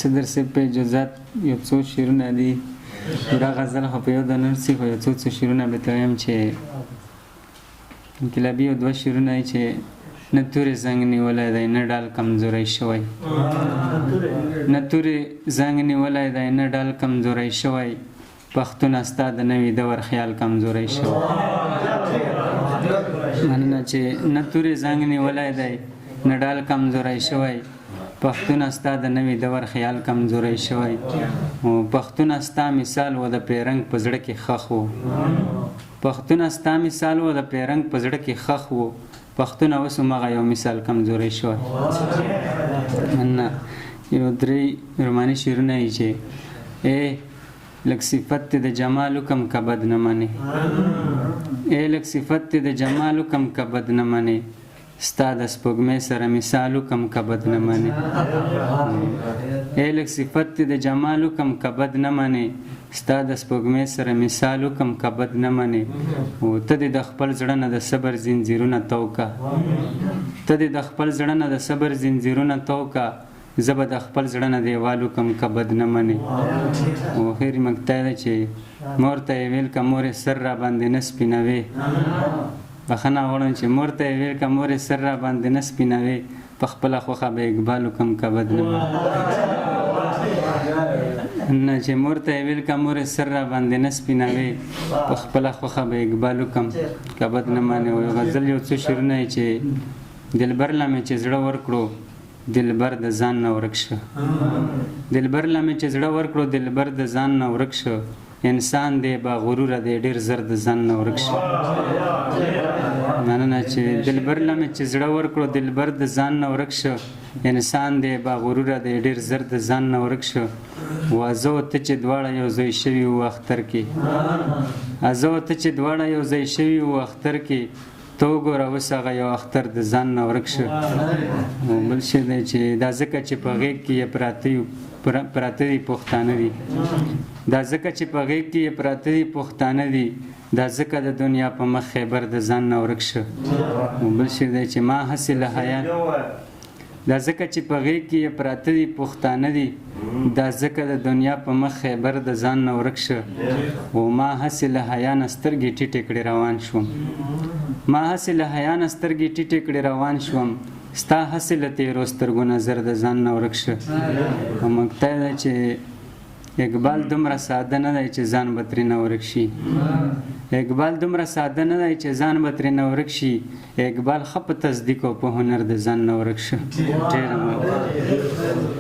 صدر صاحب په اجازت یو څو شعرونه دي دا غزل خو په یو د نرسي خو یو څو شعرونه به ته وایم چې انقلابي یو دوه شعرونه یې چې نه تورې زنګ نیولی دی نه ډال کمزوری شوی نه تورې زنګ نیولی دی نه ډال کمزوری شوی پښتونه ستا د نوي دور خیال کمزوری شوی مننه چې نه تورې زنګ نیولی دی نه ډال کمزوری شوی پښتونه ستا د نوي دور خیال کمزوری شوی پښتونه ستا مثال و د پیرنګ په زړه کې خښ و پښتونه ستا مثال و د پیرنګ په زړه کې خښ و پښتونه اوس همغه یو مثال کمزوری شوی مننه یو درې روماني شعرونه یې چې لږ صفت د جمال کم که بد نه منې لږ صفت د جمال کم که بد نه منې ستا د سپوږمۍ سره مثال کم که بد نه منې لږ صفت د جمال کم که بد نه منې ستا د سپوږمۍ سره مثال کم که بد نه منې او ته دې د خپل زړه نه د صبر زنځیرونه توکه ته دې د خپل زړه نه د صبر زنځیرونه توکه زه به د خپل زړه نه دیوالو کم که بد نه منې او خیر مقطع ده چې مور ته یې ویل که مورې سر را باندې نه سپینوې بخښنه غواړم چې مور ته یې ویل که مورې سر را باندې نه سپینوې په خپله خوښه به اقبالو کم که بد نه منې نه چې مور ته یې ویل که مورې سر را باندې نه سپینوې په خپله خوښه به اقبالو کم که بد نه منې او غزل یو څو شعرونه یې چې دلبر له مې چې زړه ورکړو دلبر د ځان نه ورک شه دلبر له مې چې زړه ورکړو دلبر د ځان نه ورک شه انسان دی با غروره دی ډېر زر د ځان نه ورک شه مننه چې دلبر له مې چې زړه ورکړو دلبر د ځان نه ورک شه انسان دی با غروره دی ډېر زر د ځان نه ورک شه زه او ته چې دواړه یو ځای شوي وو اختر کې زه او ته چې دواړه یو ځای شوي وو اختر کې ته وګوره اوس هغه یو اختر د ځان نه ورک شه بل شی دی چې دا ځکه چې په غېږ کې یې پراته دي پښتانه دي دا ځکه چې په غېږ کې یې پراته دي پښتانه دي دا ځکه د دنیا په مخ خیبر د ځان نه ورک شه بل شی دی چې ما هسې له حیا دا ځکه چې په غېږ کې یې پراته دي پښتانه دي دا ځکه د دنیا په مخ خیبر د ځان نه ورک شه او ما هسې له حیا نه سترګې ټیټې کړې روان شوم ما هسې له حیا نه سترګې ټیټې کړې روان شوم ستا هسې له تېرو سترګو نظر د ځان نه ورک شه او مقطع ده چې اقبال دومره ساده نه دی چې ځان به ترېنه ورک شي اقبال دومره ساده نه دی چې ځان به ترېنه ورک شي اقبال ښه په تصدیق او په هنر د ځان نه ورک شه ډېره